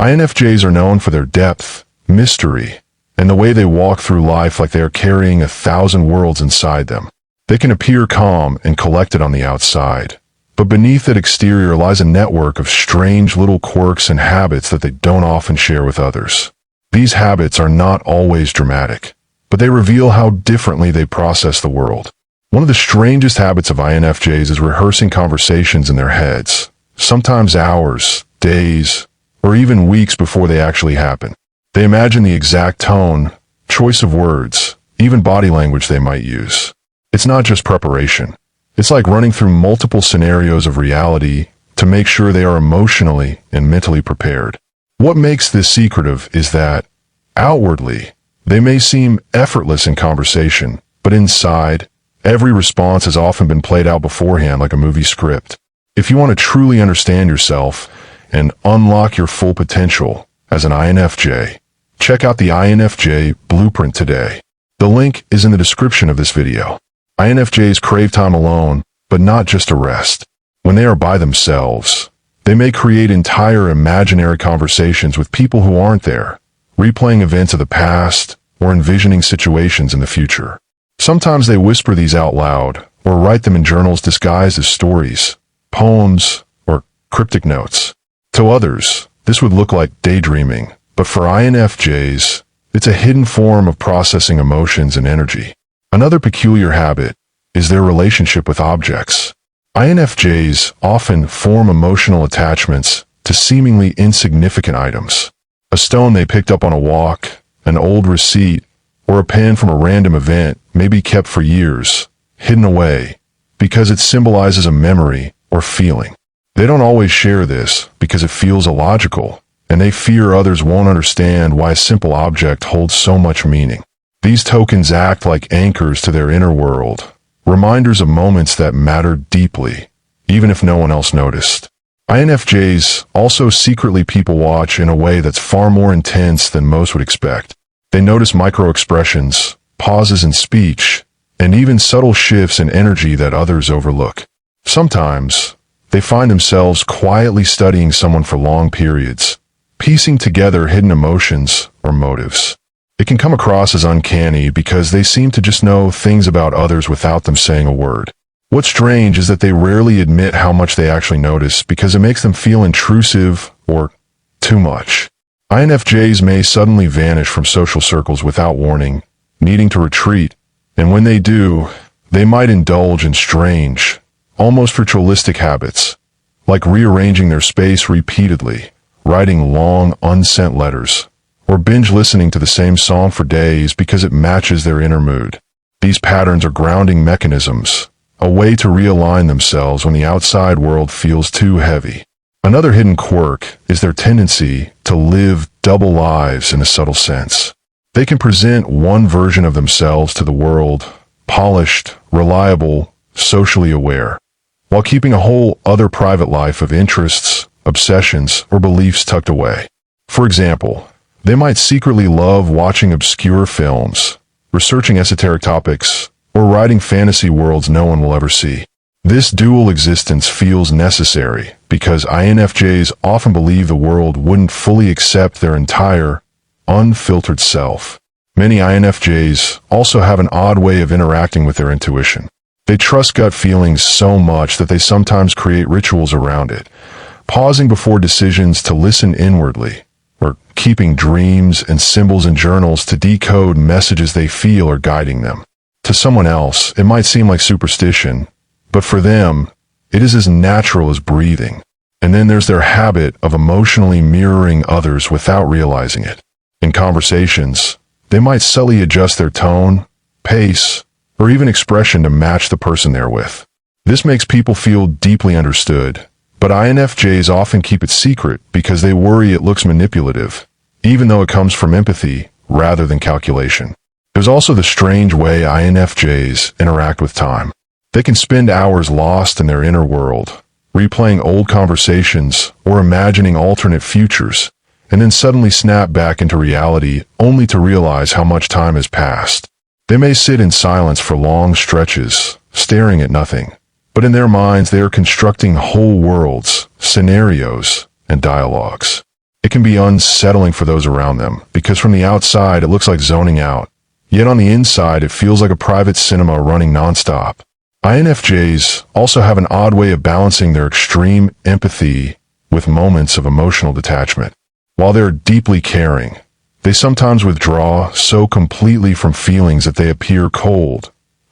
INFJs are known for their depth, mystery, and the way they walk through life like they are carrying 1,000 worlds inside them. They can appear calm and collected on the outside, but beneath that exterior lies a network of strange little quirks and habits that they don't often share with others. These habits are not always dramatic, but they reveal how differently they process the world. One of the strangest habits of INFJs is rehearsing conversations in their heads, sometimes hours, days, or even weeks before they actually happen. They imagine the exact tone, choice of words, even body language they might use. It's not just preparation. It's like running through multiple scenarios of reality to make sure they are emotionally and mentally prepared. What makes this secretive is that, outwardly, they may seem effortless in conversation, but inside, every response has often been played out beforehand like a movie script. If you want to truly understand yourself and unlock your full potential as an INFJ, check out the INFJ Blueprint today. The link is in the description of this video. INFJs crave time alone, but not just to rest. When they are by themselves, they may create entire imaginary conversations with people who aren't there, replaying events of the past or envisioning situations in the future. Sometimes they whisper these out loud or write them in journals disguised as stories, poems, or cryptic notes. To others, this would look like daydreaming, but for INFJs, it's a hidden form of processing emotions and energy. Another peculiar habit is their relationship with objects. INFJs often form emotional attachments to seemingly insignificant items. A stone they picked up on a walk, an old receipt, or a pen from a random event may be kept for years, hidden away, because it symbolizes a memory or feeling. They don't always share this because it feels illogical, and they fear others won't understand why a simple object holds so much meaning. These tokens act like anchors to their inner world, reminders of moments that mattered deeply, even if no one else noticed. INFJs also secretly people watch in a way that's far more intense than most would expect. They notice micro-expressions, pauses in speech, and even subtle shifts in energy that others overlook. Sometimes, they find themselves quietly studying someone for long periods, piecing together hidden emotions or motives. It can come across as uncanny because they seem to just know things about others without them saying a word. What's strange is that they rarely admit how much they actually notice because it makes them feel intrusive or too much. INFJs may suddenly vanish from social circles without warning, needing to retreat, and when they do, they might indulge in strange, almost ritualistic habits, like rearranging their space repeatedly, writing long, unsent letters, or binge listening to the same song for days because it matches their inner mood. These patterns are grounding mechanisms, a way to realign themselves when the outside world feels too heavy. Another hidden quirk is their tendency to live double lives in a subtle sense. They can present one version of themselves to the world, polished, reliable, socially aware, while keeping a whole other private life of interests, obsessions, or beliefs tucked away. For example, they might secretly love watching obscure films, researching esoteric topics, or writing fantasy worlds no one will ever see. This dual existence feels necessary because INFJs often believe the world wouldn't fully accept their entire, unfiltered self. Many INFJs also have an odd way of interacting with their intuition. They trust gut feelings so much that they sometimes create rituals around it, pausing before decisions to listen inwardly, or keeping dreams and symbols in journals to decode messages they feel are guiding them. To someone else, it might seem like superstition, but for them, it is as natural as breathing. And then there's their habit of emotionally mirroring others without realizing it. In conversations, they might subtly adjust their tone, pace, or even expression to match the person they're with. This makes people feel deeply understood, but INFJs often keep it secret because they worry it looks manipulative, even though it comes from empathy rather than calculation. There's also the strange way INFJs interact with time. They can spend hours lost in their inner world, replaying old conversations or imagining alternate futures, and then suddenly snap back into reality only to realize how much time has passed. They may sit in silence for long stretches, staring at nothing, but in their minds they are constructing whole worlds, scenarios, and dialogues. It can be unsettling for those around them, because from the outside it looks like zoning out. Yet on the inside it feels like a private cinema running nonstop. INFJs also have an odd way of balancing their extreme empathy with moments of emotional detachment. While they're deeply caring, they sometimes withdraw so completely from feelings that they appear cold,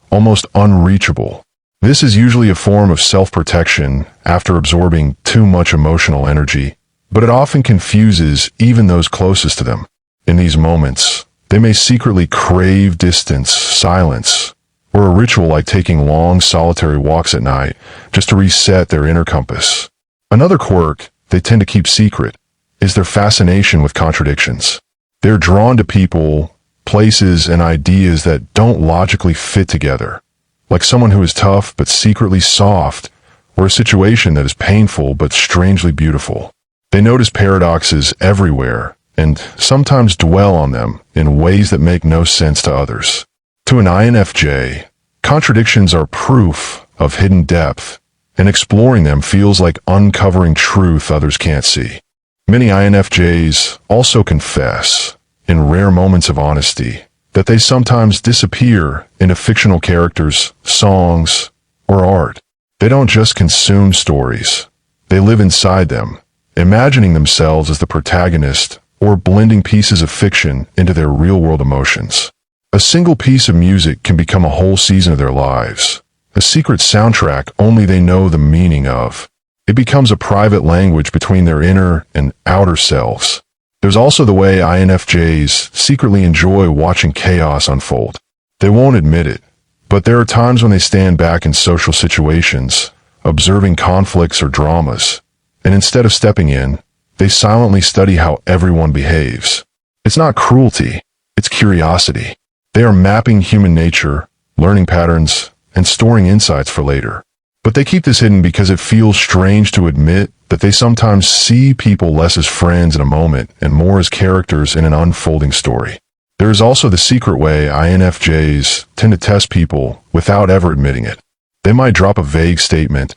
almost unreachable. This is usually a form of self-protection after absorbing too much emotional energy, but it often confuses even those closest to them. In these moments, they may secretly crave distance, silence, or a ritual like taking long, solitary walks at night just to reset their inner compass. Another quirk they tend to keep secret is their fascination with contradictions. They're drawn to people, places, and ideas that don't logically fit together, like someone who is tough but secretly soft, or a situation that is painful but strangely beautiful. They notice paradoxes everywhere and sometimes dwell on them in ways that make no sense to others. To an INFJ, contradictions are proof of hidden depth, and exploring them feels like uncovering truth others can't see. Many INFJs also confess, in rare moments of honesty, that they sometimes disappear into fictional characters, songs, or art. They don't just consume stories, they live inside them, imagining themselves as the protagonist or blending pieces of fiction into their real-world emotions. A single piece of music can become a whole season of their lives, a secret soundtrack only they know the meaning of. It becomes a private language between their inner and outer selves. There's also the way INFJs secretly enjoy watching chaos unfold. They won't admit it, but there are times when they stand back in social situations, observing conflicts or dramas, and instead of stepping in, they silently study how everyone behaves. It's not cruelty, it's curiosity. They are mapping human nature, learning patterns, and storing insights for later. But they keep this hidden because it feels strange to admit that they sometimes see people less as friends in a moment and more as characters in an unfolding story. There is also the secret way INFJs tend to test people without ever admitting it. They might drop a vague statement,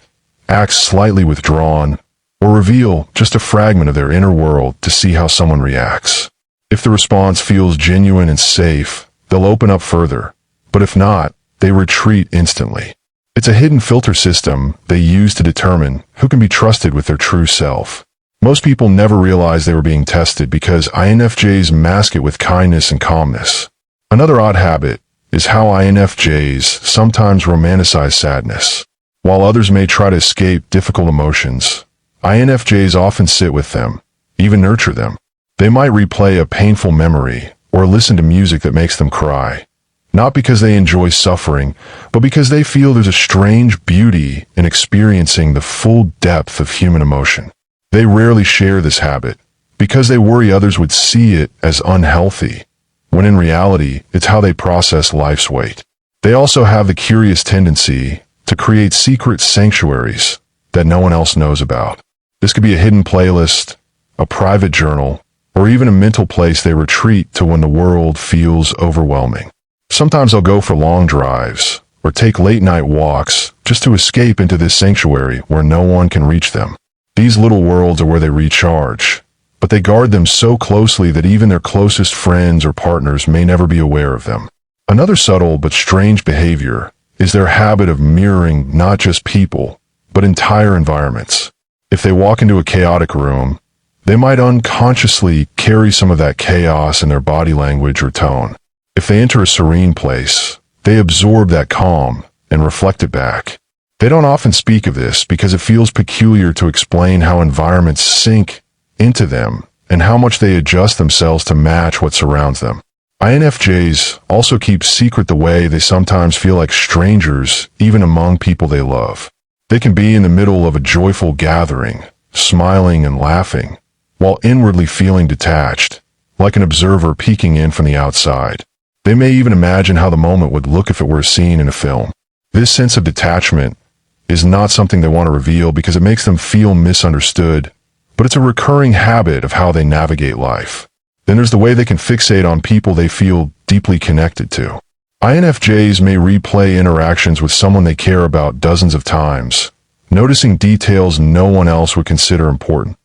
act slightly withdrawn, or reveal just a fragment of their inner world to see how someone reacts. If the response feels genuine and safe, they'll open up further, but if not, they retreat instantly. It's a hidden filter system they use to determine who can be trusted with their true self. Most people never realize they were being tested because INFJs mask it with kindness and calmness. Another odd habit is how INFJs sometimes romanticize sadness. While others may try to escape difficult emotions, INFJs often sit with them, even nurture them. They might replay a painful memory or listen to music that makes them cry, not because they enjoy suffering, but because they feel there's a strange beauty in experiencing the full depth of human emotion. They rarely share this habit because they worry others would see it as unhealthy, when in reality, it's how they process life's weight. They also have the curious tendency to create secret sanctuaries that no one else knows about. This could be a hidden playlist, a private journal, or even a mental place they retreat to when the world feels overwhelming. Sometimes they'll go for long drives or take late-night walks just to escape into this sanctuary where no one can reach them. These little worlds are where they recharge, but they guard them so closely that even their closest friends or partners may never be aware of them. Another subtle but strange behavior is their habit of mirroring not just people, but entire environments. If they walk into a chaotic room, they might unconsciously carry some of that chaos in their body language or tone. If they enter a serene place, they absorb that calm and reflect it back. They don't often speak of this because it feels peculiar to explain how environments sink into them and how much they adjust themselves to match what surrounds them. INFJs also keep secret the way they sometimes feel like strangers even among people they love. They can be in the middle of a joyful gathering, smiling and laughing, while inwardly feeling detached, like an observer peeking in from the outside. They may even imagine how the moment would look if it were a scene in a film. This sense of detachment is not something they want to reveal because it makes them feel misunderstood, but it's a recurring habit of how they navigate life. Then there's the way they can fixate on people they feel deeply connected to. INFJs may replay interactions with someone they care about dozens of times, noticing details no one else would consider important.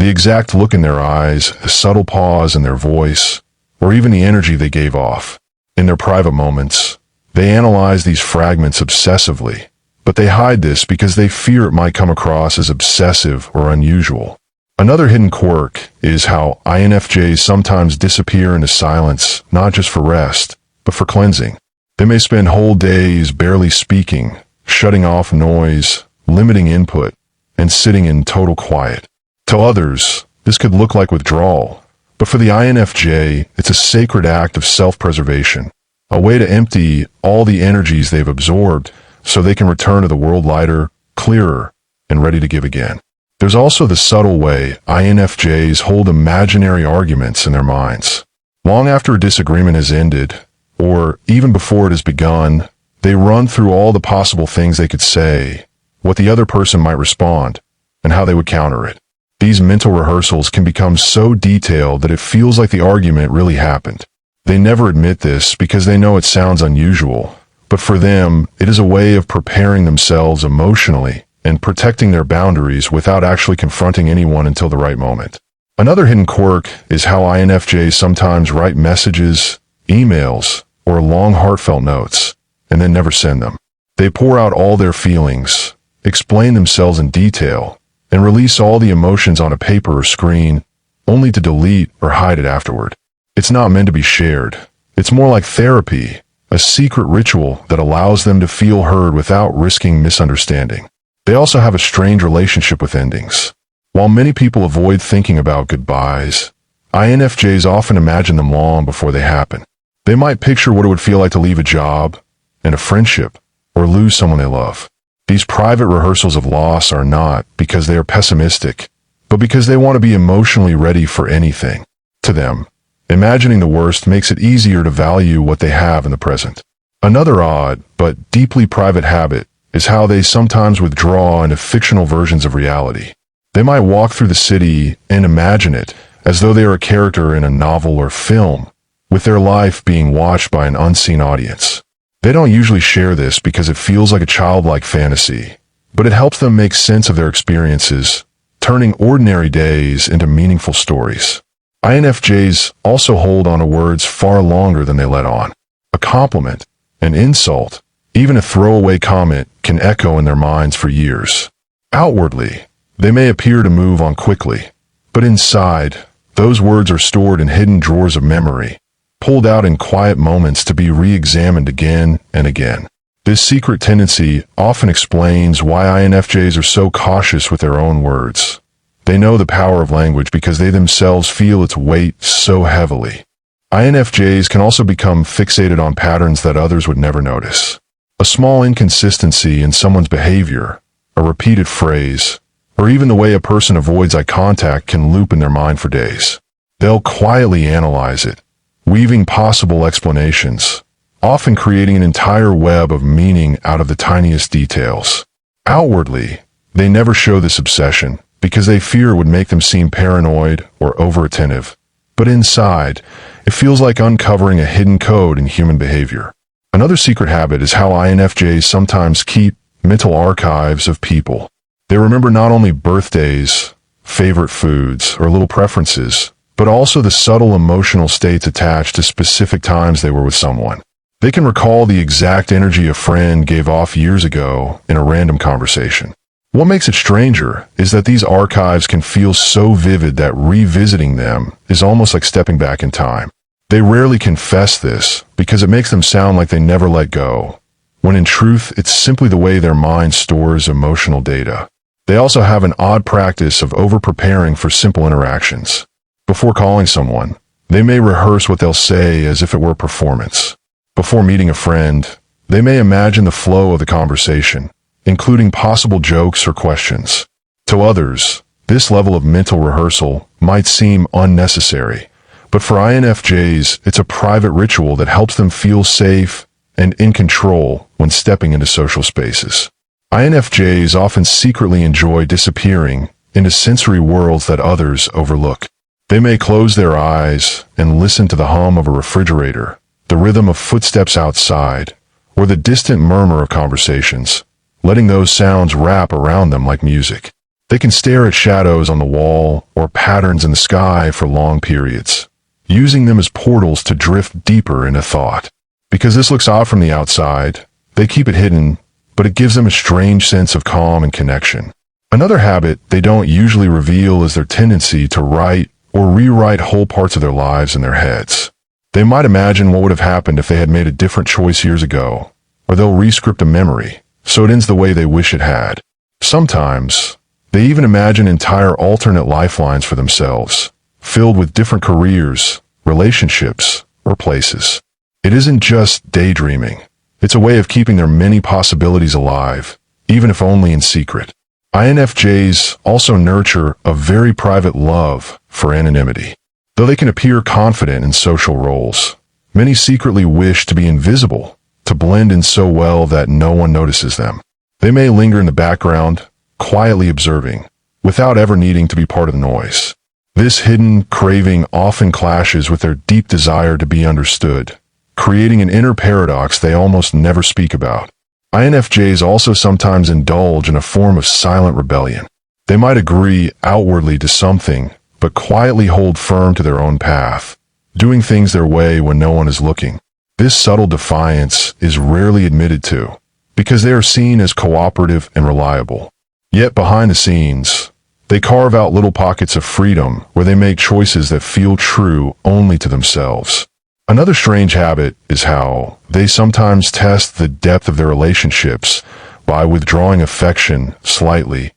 The exact look in their eyes, a subtle pause in their voice, or even the energy they gave off. In their private moments, they analyze these fragments obsessively, but they hide this because they fear it might come across as obsessive or unusual. Another hidden quirk is how INFJs sometimes disappear into silence, not just for rest, but for cleansing. They may spend whole days barely speaking, shutting off noise, limiting input, and sitting in total quiet. To others, this could look like withdrawal, but for the INFJ, it's a sacred act of self-preservation, a way to empty all the energies they've absorbed so they can return to the world lighter, clearer, and ready to give again. There's also the subtle way INFJs hold imaginary arguments in their minds. Long after a disagreement has ended, or even before it has begun, they run through all the possible things they could say, what the other person might respond, and how they would counter it. These mental rehearsals can become so detailed that it feels like the argument really happened. They never admit this because they know it sounds unusual, but for them, it is a way of preparing themselves emotionally and protecting their boundaries without actually confronting anyone until the right moment. Another hidden quirk is how INFJs sometimes write messages, emails, or long heartfelt notes, and then never send them. They pour out all their feelings, explain themselves in detail, and release all the emotions on a paper or screen, only to delete or hide it afterward. It's not meant to be shared. It's more like therapy, a secret ritual that allows them to feel heard without risking misunderstanding. They also have a strange relationship with endings. While many people avoid thinking about goodbyes, INFJs often imagine them long before they happen. They might picture what it would feel like to leave a job, and a friendship, or lose someone they love. These private rehearsals of loss are not because they are pessimistic, but because they want to be emotionally ready for anything. To them, imagining the worst makes it easier to value what they have in the present. Another odd, but deeply private habit is how they sometimes withdraw into fictional versions of reality. They might walk through the city and imagine it as though they are a character in a novel or film, with their life being watched by an unseen audience. They don't usually share this because it feels like a childlike fantasy, but it helps them make sense of their experiences, turning ordinary days into meaningful stories. INFJs also hold on to words far longer than they let on. A compliment, an insult, even a throwaway comment can echo in their minds for years. Outwardly, they may appear to move on quickly, but inside, those words are stored in hidden drawers of memory, pulled out in quiet moments to be re-examined again and again. This secret tendency often explains why INFJs are so cautious with their own words. They know the power of language because they themselves feel its weight so heavily. INFJs can also become fixated on patterns that others would never notice. A small inconsistency in someone's behavior, a repeated phrase, or even the way a person avoids eye contact can loop in their mind for days. They'll quietly analyze it, weaving possible explanations, often creating an entire web of meaning out of the tiniest details. Outwardly, they never show this obsession because they fear it would make them seem paranoid or over-attentive. But inside, it feels like uncovering a hidden code in human behavior. Another secret habit is how INFJs sometimes keep mental archives of people. They remember not only birthdays, favorite foods, or little preferences, but also the subtle emotional states attached to specific times they were with someone. They can recall the exact energy a friend gave off years ago in a random conversation. What makes it stranger is that these archives can feel so vivid that revisiting them is almost like stepping back in time. They rarely confess this because it makes them sound like they never let go, when in truth it's simply the way their mind stores emotional data. They also have an odd practice of over-preparing for simple interactions. Before calling someone, they may rehearse what they'll say as if it were a performance. Before meeting a friend, they may imagine the flow of the conversation, including possible jokes or questions. To others, this level of mental rehearsal might seem unnecessary, but for INFJs, it's a private ritual that helps them feel safe and in control when stepping into social spaces. INFJs often secretly enjoy disappearing into sensory worlds that others overlook. They may close their eyes and listen to the hum of a refrigerator, the rhythm of footsteps outside, or the distant murmur of conversations, letting those sounds wrap around them like music. They can stare at shadows on the wall or patterns in the sky for long periods, using them as portals to drift deeper into thought. Because this looks odd from the outside, they keep it hidden, but it gives them a strange sense of calm and connection. Another habit they don't usually reveal is their tendency to write or rewrite whole parts of their lives in their heads. They might imagine what would have happened if they had made a different choice years ago, or they'll re-script a memory, so it ends the way they wish it had. Sometimes, they even imagine entire alternate lifelines for themselves, filled with different careers, relationships, or places. It isn't just daydreaming. It's a way of keeping their many possibilities alive, even if only in secret. INFJs also nurture a very private love for anonymity. Though they can appear confident in social roles, many secretly wish to be invisible, to blend in so well that no one notices them. They may linger in the background, quietly observing, without ever needing to be part of the noise. This hidden craving often clashes with their deep desire to be understood, creating an inner paradox they almost never speak about. INFJs also sometimes indulge in a form of silent rebellion. They might agree outwardly to something, but quietly hold firm to their own path, doing things their way when no one is looking. This subtle defiance is rarely admitted to, because they are seen as cooperative and reliable. Yet behind the scenes, they carve out little pockets of freedom where they make choices that feel true only to themselves. Another strange habit is how they sometimes test the depth of their relationships by withdrawing affection slightly,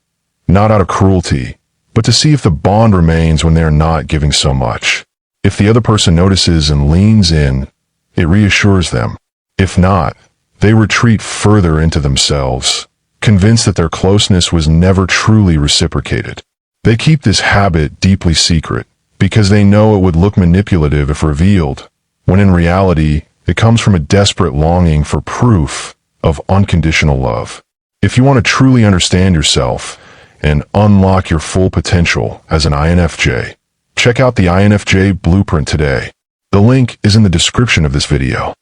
not out of cruelty, but to see if the bond remains when they are not giving so much. If the other person notices and leans in, it reassures them. If not, they retreat further into themselves, convinced that their closeness was never truly reciprocated. They keep this habit deeply secret because they know it would look manipulative if revealed, when in reality, it comes from a desperate longing for proof of unconditional love. If you want to truly understand yourself and unlock your full potential as an INFJ, check out the INFJ Blueprint today. The link is in the description of this video.